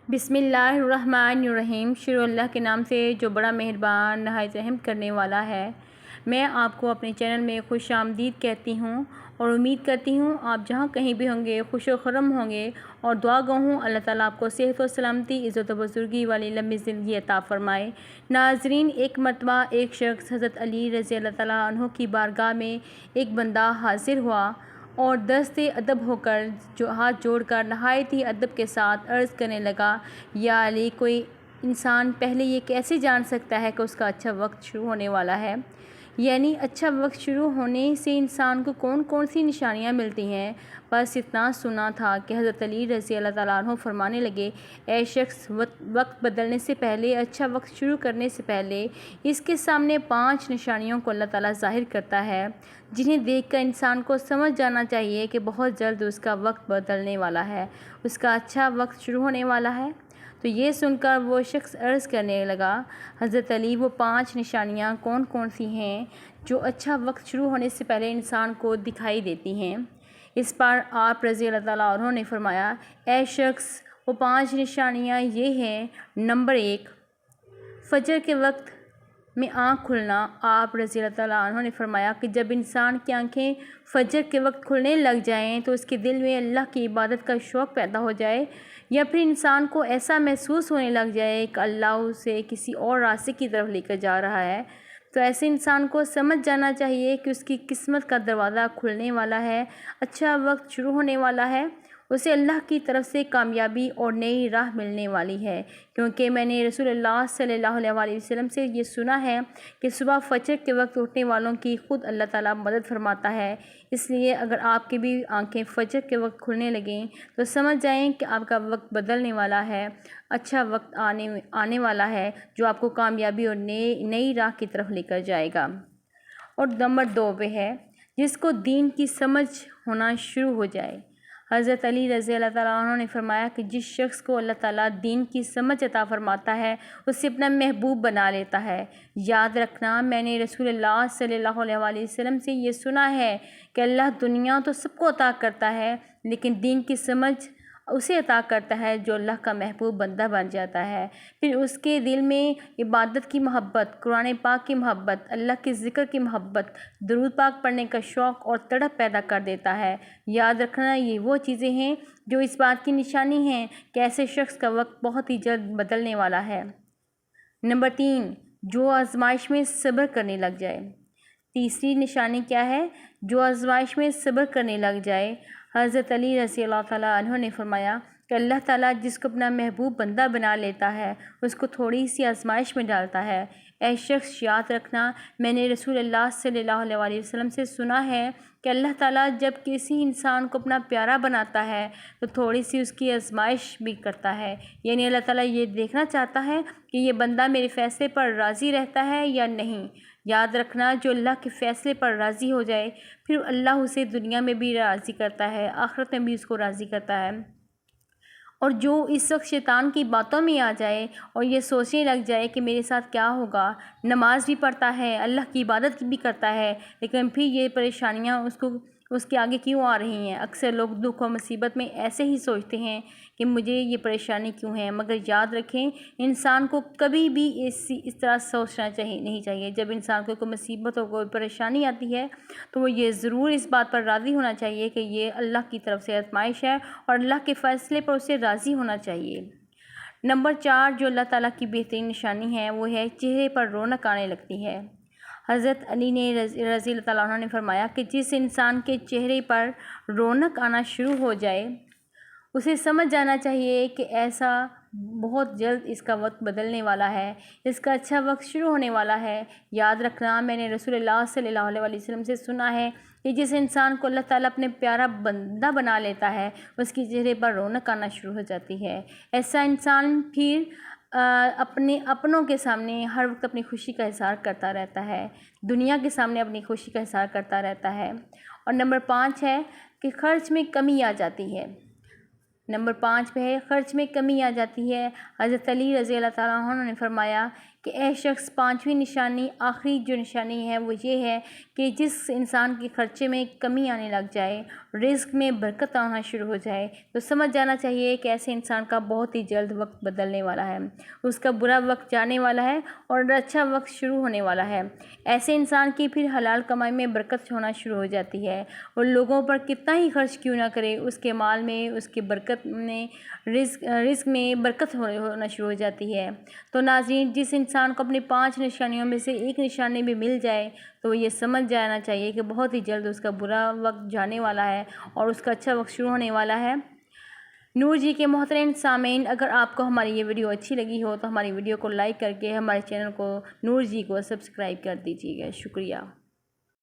بسم اللہ الرحمن الرحیم۔ شروع اللہ کے نام سے جو بڑا مہربان نہایت رحم کرنے والا ہے۔ میں آپ کو اپنے چینل میں خوش آمدید کہتی ہوں اور امید کرتی ہوں آپ جہاں کہیں بھی ہوں گے خوش و خرم ہوں گے، اور دعا گو ہوں اللہ تعالیٰ آپ کو صحت و سلامتی، عزت و بزرگی والی لمبی زندگی عطا فرمائے۔ ناظرین، ایک مرتبہ ایک شخص حضرت علی رضی اللہ تعالیٰ عنہ کی بارگاہ میں ایک بندہ حاضر ہوا اور دست ادب ہو کر ہاتھ جوڑ کر نہایت ہی ادب کے ساتھ عرض کرنے لگا، یا علی، کوئی انسان پہلے یہ کیسے جان سکتا ہے کہ اس کا اچھا وقت شروع ہونے والا ہے؟ یعنی اچھا وقت شروع ہونے سے انسان کو کون کون سی نشانیاں ملتی ہیں؟ بس اتنا سنا تھا کہ حضرت علی رضی اللہ تعالیٰ عنہ فرمانے لگے، اے شخص، وقت بدلنے سے پہلے، اچھا وقت شروع کرنے سے پہلے اس کے سامنے 5 نشانیوں کو اللہ تعالیٰ ظاہر کرتا ہے، جنہیں دیکھ کر انسان کو سمجھ جانا چاہیے کہ بہت جلد اس کا وقت بدلنے والا ہے، اس کا اچھا وقت شروع ہونے والا ہے۔ تو یہ سن کر وہ شخص عرض کرنے لگا، حضرت علی، وہ 5 نشانیاں کون کون سی ہیں جو اچھا وقت شروع ہونے سے پہلے انسان کو دکھائی دیتی ہیں؟ اس پر آپ رضی اللہ تعالیٰ عنہ نے فرمایا، اے شخص، وہ 5 نشانیاں یہ ہیں۔ نمبر 1، فجر کے وقت میں آنکھ کھلنا۔ آپ رضی اللہ تعالیٰ عنہ نے فرمایا کہ جب انسان کی آنکھیں فجر کے وقت کھلنے لگ جائیں تو اس کے دل میں اللہ کی عبادت کا شوق پیدا ہو جائے، یا پھر انسان کو ایسا محسوس ہونے لگ جائے کہ اللہ اسے کسی اور راستے کی طرف لے کر جا رہا ہے، تو ایسے انسان کو سمجھ جانا چاہیے کہ اس کی قسمت کا دروازہ کھلنے والا ہے، اچھا وقت شروع ہونے والا ہے، اسے اللہ کی طرف سے کامیابی اور نئی راہ ملنے والی ہے۔ کیونکہ میں نے رسول اللہ صلی اللہ علیہ وسلم سے یہ سنا ہے کہ صبح فجر کے وقت اٹھنے والوں کی خود اللہ تعالیٰ مدد فرماتا ہے۔ اس لیے اگر آپ کی بھی آنکھیں فجر کے وقت کھلنے لگیں تو سمجھ جائیں کہ آپ کا وقت بدلنے والا ہے، اچھا وقت آنے والا ہے جو آپ کو کامیابی اور نئی راہ کی طرف لے کر جائے گا۔ اور نمبر 2 پہ ہے، جس کو دین کی سمجھ ہونا شروع ہو جائے۔ حضرت علی رضی اللہ تعالیٰ عنہ نے فرمایا کہ جس شخص کو اللہ تعالیٰ دین کی سمجھ عطا فرماتا ہے اسے اپنا محبوب بنا لیتا ہے۔ یاد رکھنا، میں نے رسول اللہ صلی اللہ علیہ وسلم سے یہ سنا ہے کہ اللہ دنیا تو سب کو عطا کرتا ہے، لیکن دین کی سمجھ اسے عطا کرتا ہے جو اللہ کا محبوب بندہ بن جاتا ہے، پھر اس کے دل میں عبادت کی محبت، قرآن پاک کی محبت، اللہ کے ذکر کی محبت، درود پاک پڑھنے کا شوق اور تڑپ پیدا کر دیتا ہے۔ یاد رکھنا، یہ وہ چیزیں ہیں جو اس بات کی نشانی ہیں کہ ایسے شخص کا وقت بہت ہی جلد بدلنے والا ہے۔ نمبر 3، جو آزمائش میں صبر کرنے لگ جائے۔ تیسری نشانی کیا ہے؟ جو آزمائش میں صبر کرنے لگ جائے۔ حضرت علی رضی اللہ تعالیٰ عنہ نے فرمایا کہ اللہ تعالیٰ جس کو اپنا محبوب بندہ بنا لیتا ہے اس کو تھوڑی سی آزمائش میں ڈالتا ہے۔ اے شخص، یاد رکھنا، میں نے رسول اللہ صلی اللہ علیہ وسلم سے سنا ہے کہ اللہ تعالیٰ جب کسی انسان کو اپنا پیارا بناتا ہے تو تھوڑی سی اس کی آزمائش بھی کرتا ہے، یعنی اللہ تعالیٰ یہ دیکھنا چاہتا ہے کہ یہ بندہ میرے فیصلے پر راضی رہتا ہے یا نہیں۔ یاد رکھنا، جو اللہ کے فیصلے پر راضی ہو جائے پھر اللہ اسے دنیا میں بھی راضی کرتا ہے، آخرت میں بھی اس کو راضی کرتا ہے۔ اور جو اس وقت شیطان کی باتوں میں آ جائے اور یہ سوچنے لگ جائے کہ میرے ساتھ کیا ہوگا، نماز بھی پڑھتا ہے، اللہ کی عبادت بھی کرتا ہے، لیکن پھر یہ پریشانیاں اس کے آگے کیوں آ رہی ہیں؟ اکثر لوگ دکھ و مصیبت میں ایسے ہی سوچتے ہیں کہ مجھے یہ پریشانی کیوں ہے، مگر یاد رکھیں، انسان کو کبھی بھی اس طرح سوچنا نہیں چاہیے۔ جب انسان کو کوئی مصیبت اور کوئی پریشانی آتی ہے تو وہ یہ ضرور اس بات پر راضی ہونا چاہیے کہ یہ اللہ کی طرف سے آزمائش ہے اور اللہ کے فیصلے پر اسے راضی ہونا چاہیے۔ نمبر 4، جو اللہ تعالیٰ کی بہترین نشانی ہے وہ ہے چہرے پر رونق آنے لگتی ہے۔ حضرت علی نے رضی اللہ تعالیٰ عنہ نے فرمایا کہ جس انسان کے چہرے پر رونق آنا شروع ہو جائے اسے سمجھ جانا چاہیے کہ ایسا بہت جلد اس کا وقت بدلنے والا ہے، اس کا اچھا وقت شروع ہونے والا ہے۔ یاد رکھنا، میں نے رسول اللہ صلی اللہ علیہ وسلم سے سنا ہے کہ جس انسان کو اللہ تعالیٰ اپنے پیارا بندہ بنا لیتا ہے اس کے چہرے پر رونق آنا شروع ہو جاتی ہے۔ ایسا انسان پھر اپنے اپنوں کے سامنے ہر وقت اپنی خوشی کا اظہار کرتا رہتا ہے، دنیا کے سامنے اپنی خوشی کا اظہار کرتا رہتا ہے۔ اور نمبر 5 ہے کہ خرچ میں کمی آ جاتی ہے۔ نمبر 5 پہ ہے، خرچ میں کمی آ جاتی ہے۔ حضرت علی رضی اللہ تعالیٰ عنہ نے فرمایا کہ اے شخص، پانچویں نشانی، آخری جو نشانی ہے وہ یہ ہے کہ جس انسان کے خرچے میں کمی آنے لگ جائے، رزق میں برکت آنا شروع ہو جائے، تو سمجھ جانا چاہیے کہ ایسے انسان کا بہت ہی جلد وقت بدلنے والا ہے، اس کا برا وقت جانے والا ہے اور اچھا وقت شروع ہونے والا ہے۔ ایسے انسان کی پھر حلال کمائی میں برکت ہونا شروع ہو جاتی ہے، اور لوگوں پر کتنا ہی خرچ کیوں نہ کرے، اس کے مال میں، اس کی برکت میں، رزق میں برکت ہونا شروع ہو جاتی ہے۔ تو ناظرین، جس انسان کو اپنی 5 نشانیوں میں سے ایک نشانی بھی مل جائے تو یہ سمجھ جانا چاہیے کہ بہت ہی جلد اس کا برا وقت جانے والا ہے اور اس کا اچھا وقت شروع ہونے والا ہے۔ نور جی کے محترم سامعین، اگر آپ کو ہماری یہ ویڈیو اچھی لگی ہو تو ہماری ویڈیو کو لائک کر کے ہمارے چینل کو، نور جی کو، سبسکرائب کر دیجیے گا۔ شکریہ۔